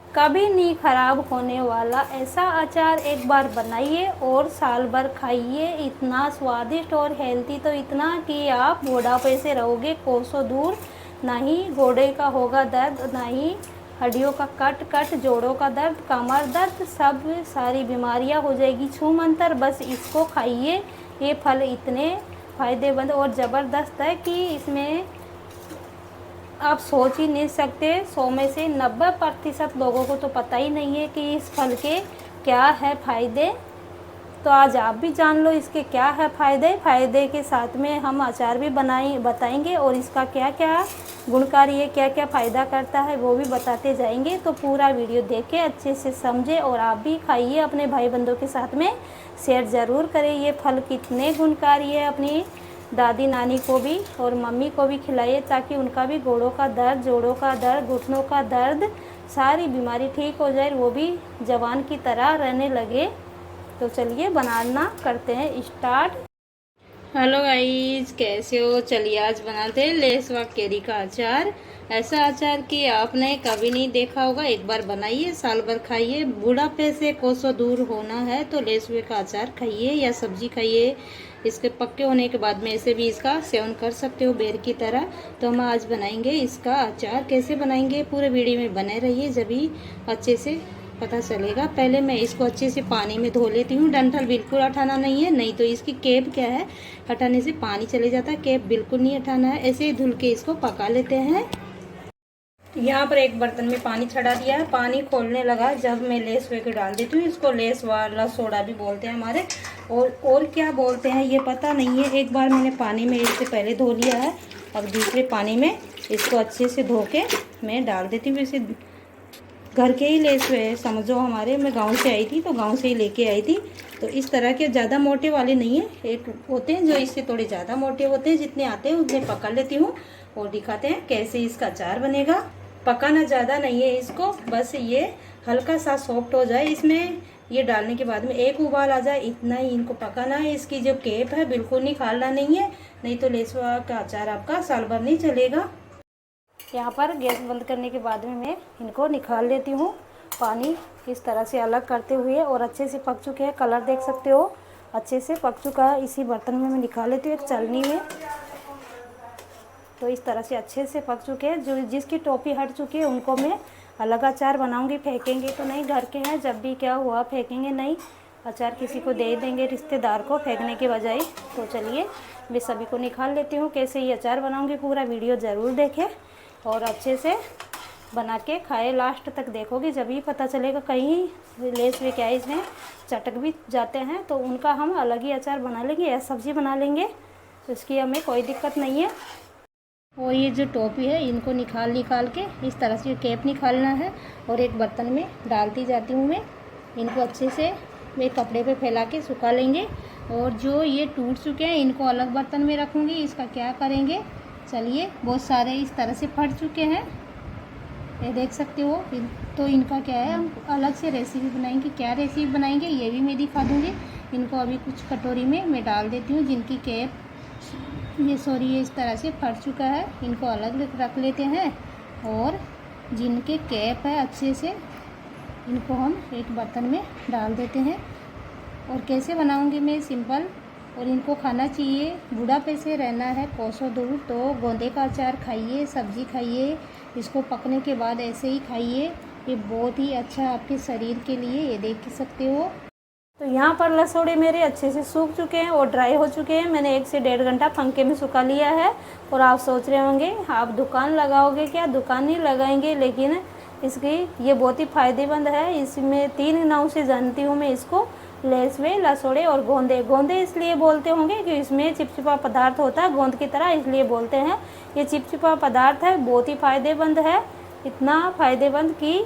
कभी नहीं खराब होने वाला ऐसा अचार एक बार बनाइए और साल भर खाइए। इतना स्वादिष्ट और हेल्दी, तो इतना कि आप बुढ़ापे से रहोगे कोसों दूर। ना ही घोड़े का होगा दर्द, ना ही हड्डियों का कट कट, जोड़ों का दर्द, कमर दर्द, सब सारी बीमारियां हो जाएगी छूमंतर। बस इसको खाइए। ये फल इतने फ़ायदेमंद और ज़बरदस्त है कि इसमें आप सोच ही नहीं सकते। 100 में से 90% लोगों को तो पता ही नहीं है कि इस फल के क्या है फ़ायदे। तो आज आप भी जान लो इसके क्या है फ़ायदे। फ़ायदे के साथ में हम अचार भी बताएंगे और इसका क्या क्या गुणकारी है, क्या क्या फ़ायदा करता है वो भी बताते जाएंगे। तो पूरा वीडियो देखें, अच्छे से समझें और आप भी खाइए, अपने भाई बंधुओं के साथ में शेयर ज़रूर करें। ये फल कितने गुणकारी है, अपनी दादी नानी को भी और मम्मी को भी खिलाइए ताकि उनका भी गोड़ों का दर्द, जोड़ों का दर्द, घुटनों का दर्द, सारी बीमारी ठीक हो जाए, वो भी जवान की तरह रहने लगे। तो चलिए बनाना करते हैं स्टार्ट। हेलो गाइस, कैसे हो? चलिए आज बनाते हैं लेसवा केरी का अचार। ऐसा अचार कि आपने कभी नहीं देखा होगा। एक बार बनाइए, साल भर खाइए। बुढ़ापे से कोसों दूर होना है तो लेसवे का अचार खाइए या सब्जी खाइए। इसके पक्के होने के बाद में ऐसे भी इसका सेवन कर सकते हो बेर की तरह। तो हम आज बनाएंगे इसका अचार। कैसे बनाएंगे पूरे वीडियो में बने रहिए, जब भी अच्छे से पता चलेगा। पहले मैं इसको अच्छे से पानी में धो लेती हूँ। डंठल बिल्कुल हटाना नहीं है, नहीं तो इसकी कैप क्या है, हटाने से पानी चले जाता है। कैप बिल्कुल नहीं हटाना है। ऐसे ही धुल के इसको पका लेते हैं। यहाँ पर एक बर्तन में पानी चढ़ा दिया है। पानी खोलने लगा जब मैं लेस वे के डाल देती हूँ। इसको लेस वाला सोडा भी बोलते हैं हमारे, और क्या बोलते हैं ये पता नहीं है। एक बार मैंने पानी में इससे पहले धो लिया है, अब दूसरे पानी में इसको अच्छे से धो के मैं डाल देती हूँ। इसे घर के ही लेस हुए समझो हमारे। मैं गांव से आई थी तो गांव से ही लेके आई थी। तो इस तरह के ज़्यादा मोटे वाले नहीं है, एक होते हैं जो इससे थोड़े ज़्यादा मोटे होते हैं। जितने आते हैं उतने पकड़ लेती हूँ और दिखाते हैं कैसे इसका अचार बनेगा। पकाना ज़्यादा नहीं है इसको, बस ये हल्का सा सॉफ्ट हो जाए। इसमें ये डालने के बाद में एक उबाल आ जाए, इतना ही इनको पकाना है। इसकी जो कैप है बिल्कुल निकालना नहीं है, नहीं तो लेसवा का अचार आपका साल भर नहीं चलेगा। यहाँ पर गैस बंद करने के बाद में मैं इनको निकाल लेती हूँ। पानी इस तरह से अलग करते हुए, और अच्छे से पक चुके हैं। कलर देख सकते हो अच्छे से पक चुका है। इसी बर्तन में मैं निकाल लेती हूँ एक चालनी में। तो इस तरह से अच्छे से पक चुके हैं। जो जिसकी टोपी हट चुकी है उनको मैं अलग अचार बनाऊँगी। फेंकेंगे तो नहीं, घर के हैं, जब भी क्या हुआ फेंकेंगे नहीं। अचार किसी को दे देंगे, रिश्तेदार को, फेंकने के बजाय। तो चलिए मैं सभी को निकाल लेती हूँ। कैसे ये अचार बनाऊँगी पूरा वीडियो ज़रूर देखें और अच्छे से बना के खाए। लास्ट तक देखोगे जब ही पता चलेगा। कहीं लेस वे क्या है इसमें चटक भी जाते हैं तो उनका हम अलग ही अचार बना लेंगे या सब्ज़ी बना लेंगे, तो इसकी हमें कोई दिक्कत नहीं है। और ये जो टोपी है इनको निकाल के इस तरह से कैप निकालना है और एक बर्तन में डालती जाती हूँ मैं। इनको अच्छे से मैं कपड़े पे फैला के सुखा लेंगे। और जो ये टूट चुके हैं इनको अलग बर्तन में रखूँगी। इसका क्या करेंगे, चलिए। बहुत सारे इस तरह से फट चुके हैं, ये देख सकते हो। तो इनका क्या है, हम अलग से रेसिपी बनाएंगे। क्या रेसिपी बनाएंगे ये भी मैं दिखा दूँगी। इनको अभी कुछ कटोरी में मैं डाल देती हूँ जिनकी कैप ये इस तरह से फट चुका है। इनको अलग रख लेते हैं। और जिनके कैप है अच्छे से इनको हम एक बर्तन में डाल देते हैं। और कैसे बनाऊँगी मैं, सिंपल। और इनको खाना चाहिए, बुढ़ापे से रहना है कोसों दूर। तो गोंदे का अचार खाइए, सब्जी खाइए, इसको पकने के बाद ऐसे ही खाइए। ये बहुत ही अच्छा है आपके शरीर के लिए, ये देख सकते हो। तो यहाँ पर लसोड़े मेरे अच्छे से सूख चुके हैं और ड्राई हो चुके हैं। मैंने 1 से 1.5 घंटा पंखे में सुखा लिया है। और आप सोच रहे होंगे आप दुकान लगाओगे क्या? दुकान नहीं लगाएंगे, लेकिन इसकी ये बहुत ही फ़ायदेमंद है। इसमें 3 नाम से जानती हूँ मैं इसको, लेसवे, लसोड़े और गोंदे। गोंदे इसलिए बोलते होंगे कि इसमें चिपचिपा पदार्थ होता है, गोंद की तरह, इसलिए बोलते हैं। ये चिपचिपा पदार्थ है, बहुत ही फ़ायदेमंद है। इतना फ़ायदेमंद कि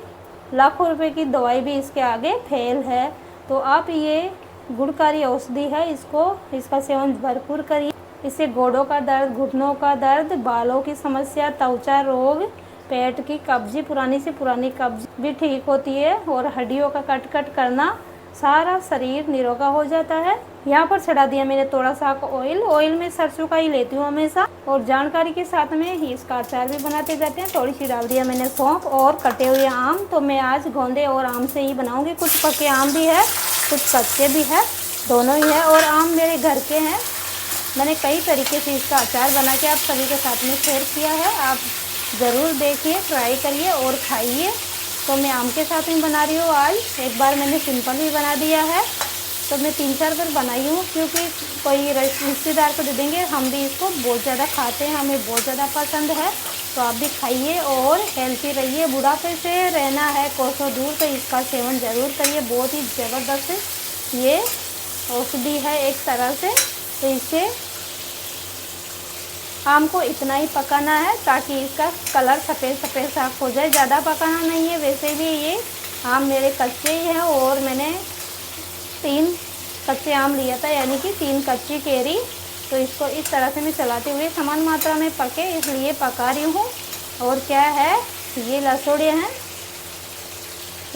लाखों रुपए की दवाई भी इसके आगे फेल है। तो आप ये गुणकारी औषधि है, इसका सेवन भरपूर करिए। इससे गोड़ों का दर्द, घुटनों का दर्द, बालों की समस्या, त्वचा रोग, पेट की कब्जी, पुरानी से पुरानी कब्ज भी ठीक होती है। और हड्डियों का कट करना सारा शरीर निरोगा हो जाता है। यहाँ पर चढ़ा दिया मैंने थोड़ा सा ऑयल। ऑयल में सरसों का ही लेती हूँ हमेशा, और जानकारी के साथ में ही इसका अचार भी बनाते जाते हैं। थोड़ी सी डाल दिया मैंने सौंफ और कटे हुए आम। तो मैं आज गोंदे और आम से ही बनाऊंगी। कुछ पके आम भी है, कुछ कच्चे भी है, दोनों ही है, और आम मेरे घर के हैं। मैंने कई तरीके से इसका अचार बना के आप सभी के साथ में शेयर किया है। आप ज़रूर देखिए, ट्राई करिए और खाइए। तो मैं आम के साथ में बना रही हूँ आज। एक बार मैंने सिंपल भी बना दिया है, तो मैं 3-4 बार बनाई हूँ, क्योंकि कोई रिश्तेदार को दे देंगे। हम भी इसको बहुत ज़्यादा खाते हैं, हमें बहुत ज़्यादा पसंद है। तो आप भी खाइए और हेल्थी रहिए। बुढ़ापे से रहना है कोसों दूर, तो इसका सेवन ज़रूर करिए। बहुत ही ज़बरदस्त ये औषधि है एक तरह से। तो इसे आम को इतना ही पकाना है ताकि इसका कलर सफ़ेद सफ़ेद साफ हो जाए। ज़्यादा पकाना नहीं है। वैसे भी ये आम मेरे कच्चे ही हैं, और मैंने 3 कच्चे आम लिया था, यानी कि 3 कच्ची कैरी। तो इसको इस तरह से मैं चलाते हुए समान मात्रा में पके, इसलिए पका रही हूँ। और क्या है, ये लसोड़े हैं।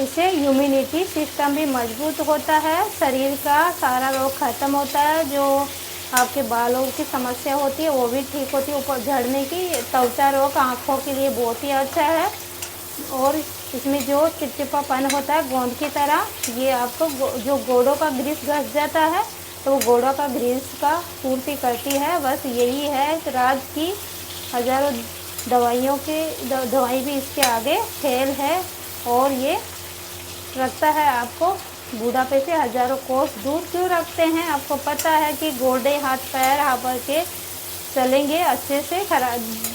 इससे इम्यूनिटी सिस्टम भी मजबूत होता है, शरीर का सारा रोग खत्म होता है। जो आपके बालों की समस्या होती है वो भी ठीक होती है, ऊपर झड़ने की। त्वचा रोग आँखों के लिए बहुत ही अच्छा है। और इसमें जो चिपचिपापन होता है गोंद की तरह, ये आपको जो गोड़ों का ग्रीस घस जाता है, तो वो गोड़ों का ग्रीस का पूर्ति करती है। बस यही है राज की। हज़ारों दवाइयों के दवाई भी इसके आगे फेल है, और ये रखता है आपको बुढ़ापे से हज़ारों कोस दूर। क्यों रखते हैं, आपको पता है कि गोडे हाथ पैर हाथ के चलेंगे अच्छे से,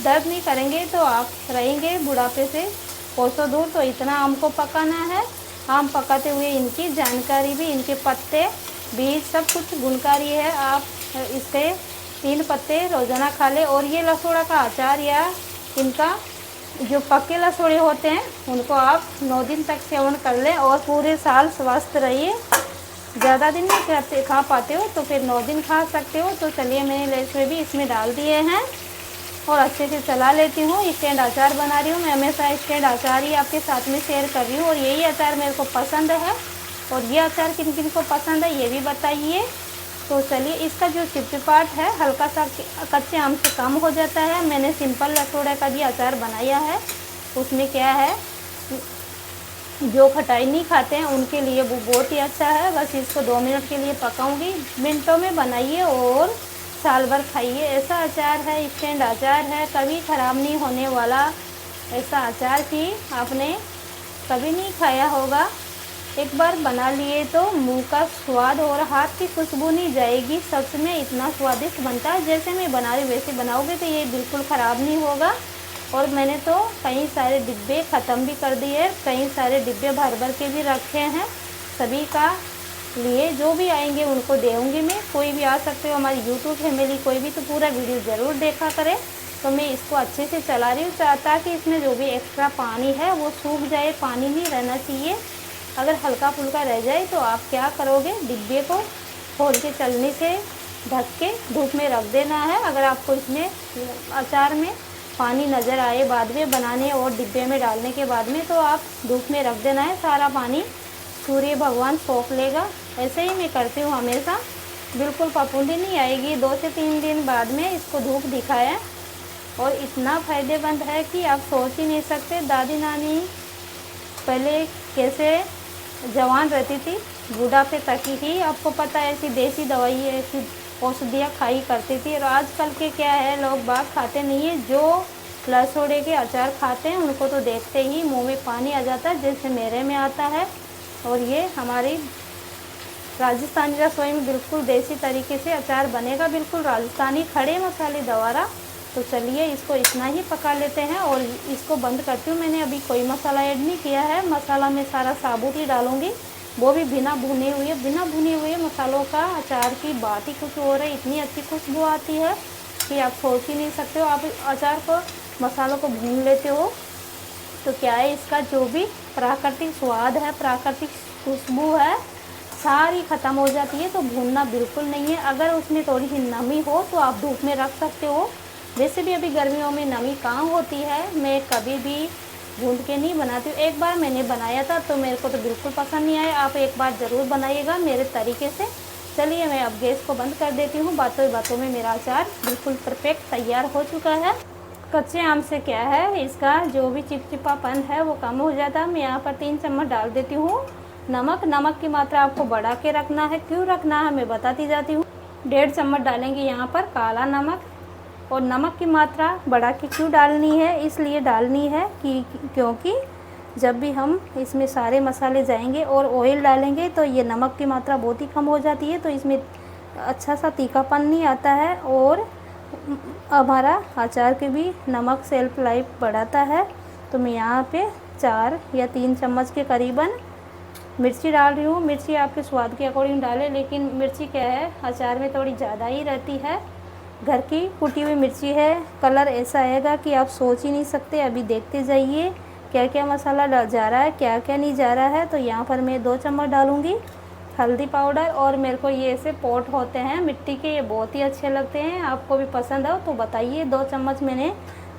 दर्द नहीं करेंगे, तो आप रहेंगे बुढ़ापे से कोसों दूर। तो इतना आम को पकाना है। आम पकाते हुए इनकी जानकारी भी, इनके पत्ते बीज सब कुछ गुणकारी है। आप इसके 3 पत्ते रोज़ाना खा लें। और ये लसोड़ा का अचार या इनका जो पके लसोड़े होते हैं उनको आप 9 दिन तक सेवन कर लें, और पूरे साल स्वस्थ रहिए। ज़्यादा दिन नहीं खा पाते हो तो फिर 9 दिन खा सकते हो। तो चलिए, मैंने लहसुन भी इसमें डाल दिए हैं और अच्छे से चला लेती हूँ। स्टैंड अचार बना रही हूँ मैं, हमेशा स्टैंड अचार ही आपके साथ में शेयर कर रही हूँ, और यही अचार मेरे को पसंद है। और ये अचार किन किन को पसंद है ये भी बताइए। तो चलिए, इसका जो चिपचिपाहट है हल्का सा कच्चे आम से कम हो जाता है। मैंने सिंपल लसोड़ा का भी अचार बनाया है। उसमें क्या है, जो खटाई नहीं खाते हैं उनके लिए वो बहुत ही अच्छा है। बस इसको 2 मिनट के लिए पकाऊंगी। मिनटों में बनाइए और साल भर खाइए। ऐसा अचार है, स्टैंड अचार है, कभी ख़राब नहीं होने वाला ऐसा अचार कि आपने कभी नहीं खाया होगा। एक बार बना लिए तो मुंह का स्वाद और हाथ की खुशबू नहीं जाएगी। सच में इतना स्वादिष्ट बनता है। जैसे मैं बना रही वैसे बनाओगे तो ये बिल्कुल ख़राब नहीं होगा। और मैंने तो कई सारे डिब्बे ख़त्म भी कर दिए, कई सारे डिब्बे भर भर के भी रखे हैं। सभी का लिए जो भी आएंगे उनको देऊँगी मैं। कोई भी आ सकते हो, हमारी यूट्यूब फैमिली कोई भी, तो पूरा वीडियो ज़रूर देखा करें। तो मैं इसको अच्छे से चला रही हूँ ताकि इसमें जो भी एक्स्ट्रा पानी है वो सूख जाए। पानी नहीं रहना चाहिए। अगर हल्का फुल्का रह जाए तो आप क्या करोगे, डिब्बे को खोल के चलनी से ढक के धूप में रख देना है। अगर आपको इसमें अचार में पानी नज़र आए बाद में बनाने और डिब्बे में डालने के बाद में, तो आप धूप में रख देना है। सारा पानी सूर्य भगवान सोख लेगा। ऐसे ही मैं करती हूँ हमेशा। बिल्कुल फफूंदी नहीं आएगी। 2 से 3 दिन बाद में इसको धूप दिखाया, और इतना फ़ायदेमंद है कि आप सोच ही नहीं सकते। दादी नानी पहले कैसे जवान रहती थी, बुढ़ापे तक ही आपको पता है ऐसी देसी दवाई ऐसी औषधियाँ खाई करती थी। और आजकल के क्या है, लोग बाग खाते नहीं है। जो लसोड़े के अचार खाते हैं उनको तो देखते ही मुंह में पानी आ जाता है, जैसे मेरे में आता है। और ये हमारी राजस्थानी रसोई में बिल्कुल देसी तरीके से अचार बनेगा, बिल्कुल राजस्थानी खड़े मसाले द्वारा। तो चलिए, इसको इतना ही पका लेते हैं और इसको बंद करती हूँ। मैंने अभी कोई मसाला ऐड नहीं किया है। मसाला मैं सारा साबुत ही डालूँगी, वो भी बिना भुने हुए मसालों का अचार की बात ही कुछ और है। इतनी अच्छी खुशबू आती है कि आप सोच ही नहीं सकते हो। आप अचार को, मसालों को भून लेते हो तो क्या है, इसका जो भी प्राकृतिक स्वाद है, प्राकृतिक खुशबू है, सारी ख़त्म हो जाती है। तो भूनना बिल्कुल नहीं है। अगर उसमें थोड़ी सी नमी हो तो आप धूप में रख सकते हो। वैसे भी अभी गर्मियों में नमी कहाँ होती है। मैं कभी भी भून के नहीं बनाती हूँ। एक बार मैंने बनाया था तो मेरे को तो बिल्कुल पसंद नहीं आया। आप एक बार ज़रूर बनाइएगा मेरे तरीके से। चलिए मैं अब गैस को बंद कर देती हूँ। बातों बातों में मेरा अचार बिल्कुल परफेक्ट तैयार हो चुका है। कच्चे आम से क्या है, इसका जो भी चिपचिपापन है वो कम हो जाता है। मैं यहाँ पर 3 चम्मच डाल देती हूँ नमक की मात्रा आपको बढ़ा के रखना है। क्यों रखना है मैं बताती जाती हूँ। 1.5 चम्मच डालेंगे यहाँ पर काला नमक। और नमक की मात्रा बढ़ा के क्यों डालनी है, इसलिए डालनी है कि क्योंकि जब भी हम इसमें सारे मसाले जाएंगे और ऑयल डालेंगे तो ये नमक की मात्रा बहुत ही कम हो जाती है, तो इसमें अच्छा सा तीखापन नहीं आता है और हमारा अचार के भी नमक सेल्फ लाइफ बढ़ाता है। तो मैं यहाँ पे 4 या 3 चम्मच के करीबन मिर्ची डाल रही हूँ। मिर्ची आपके स्वाद के अकॉर्डिंग डालें, लेकिन मिर्ची क्या है अचार में थोड़ी ज़्यादा ही रहती है। घर की कुटी हुई मिर्ची है, कलर ऐसा आएगा कि आप सोच ही नहीं सकते। अभी देखते जाइए क्या क्या मसाला जा रहा है, क्या क्या नहीं जा रहा है। तो यहाँ पर मैं 2 चम्मच डालूँगी हल्दी पाउडर। और मेरे को ये ऐसे पॉट होते हैं मिट्टी के, ये बहुत ही अच्छे लगते हैं। आपको भी पसंद हो तो बताइए। 2 चम्मच मैंने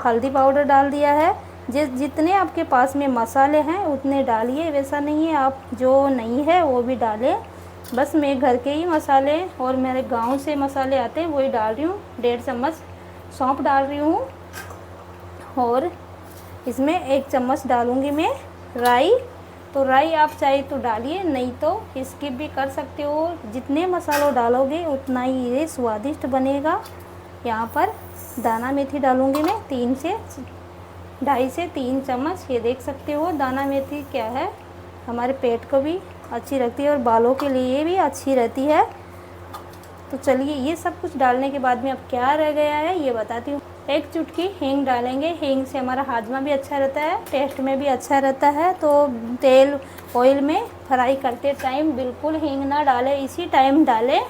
हल्दी पाउडर डाल दिया है। जितने आपके पास में मसाले हैं उतने डालिए, वैसा नहीं है आप जो नहीं है वो भी डालें। बस मैं घर के ही मसाले और मेरे गांव से मसाले आते हैं वही डाल रही हूँ। 1.5 चम्मच सौंफ डाल रही हूँ और इसमें 1 चम्मच डालूँगी मैं राई। तो राई आप चाहे तो डालिए, नहीं तो स्किप भी कर सकते हो। जितने मसालों डालोगे उतना ही ये स्वादिष्ट बनेगा। यहाँ पर दाना मेथी डालूँगी मैं 2.5 से 3 चम्मच। ये देख सकते हो दाना मेथी क्या है, हमारे पेट को भी अच्छी रखती है और बालों के लिए भी अच्छी रहती है। तो चलिए ये सब कुछ डालने के बाद में अब क्या रह गया है ये बताती हूँ। 1 चुटकी हींग डालेंगे। हींग से हमारा हाजमा भी अच्छा रहता है, टेस्ट में भी अच्छा रहता है। तो तेल ऑयल में फ्राई करते टाइम बिल्कुल हींग ना डालें, इसी टाइम डालें।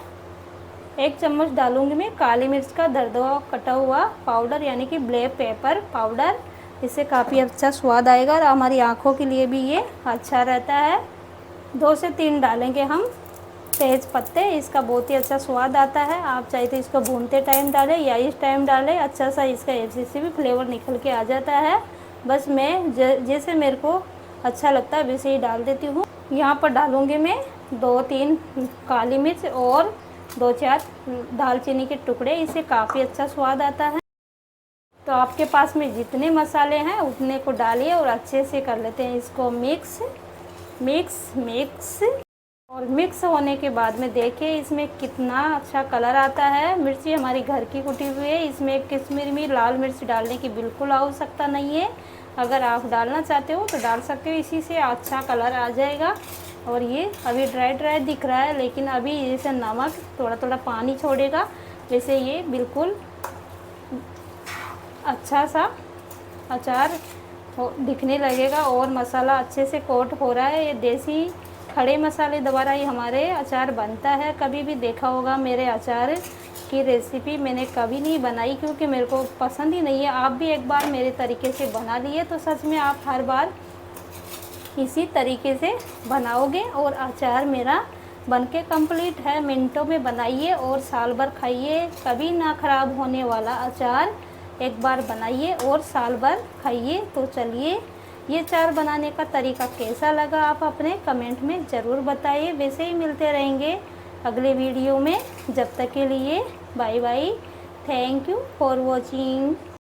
1 चम्मच डालूंगी मैं काली मिर्च का दरदरा कटा हुआ पाउडर, यानी कि ब्लैक पेपर पाउडर। इससे काफ़ी अच्छा स्वाद आएगा और हमारी आँखों के लिए भी ये अच्छा रहता है। 2 से 3 डालेंगे हम तेज पत्ते, इसका बहुत ही अच्छा स्वाद आता है। आप चाहे तो इसको भूनते टाइम डालें या इस टाइम डालें, अच्छा सा इसका ऐसे भी फ्लेवर निकल के आ जाता है। बस मैं जैसे मेरे को अच्छा लगता है वैसे ही डाल देती हूँ। यहाँ पर डालूँगी मैं 2-3 काली मिर्च और 2-4 दालचीनी के टुकड़े, इससे काफ़ी अच्छा स्वाद आता है। तो आपके पास में जितने मसाले हैं उतने को डालिए और अच्छे से कर लेते हैं इसको मिक्स। और मिक्स होने के बाद में देखिए इसमें कितना अच्छा कलर आता है। मिर्ची हमारी घर की कुटी हुई है, इसमें कश्मीरी लाल मिर्च डालने की बिल्कुल आवश्यकता नहीं है। अगर आप डालना चाहते हो तो डाल सकते हो, इसी से अच्छा कलर आ जाएगा। और ये अभी ड्राई दिख रहा है, लेकिन अभी जैसे नमक थोड़ा थोड़ा पानी छोड़ेगा वैसे ये बिल्कुल अच्छा सा अचार दिखने लगेगा और मसाला अच्छे से कोट हो रहा है। ये देसी खड़े मसाले द्वारा ही हमारे अचार बनता है। कभी भी देखा होगा मेरे अचार की रेसिपी मैंने कभी नहीं बनाई, क्योंकि मेरे को पसंद ही नहीं है। आप भी एक बार मेरे तरीके से बना लिए तो सच में आप हर बार इसी तरीके से बनाओगे और अचार मेरा बनके कंप्लीट है। मिनटों में बनाइए और साल भर खाइए, कभी ना ख़राब होने वाला अचार एक बार बनाइए और साल भर खाइए। तो चलिए ये अचार बनाने का तरीका कैसा लगा आप अपने कमेंट में ज़रूर बताइए। वैसे ही मिलते रहेंगे अगले वीडियो में। जब तक के लिए bye bye. Thank you for watching.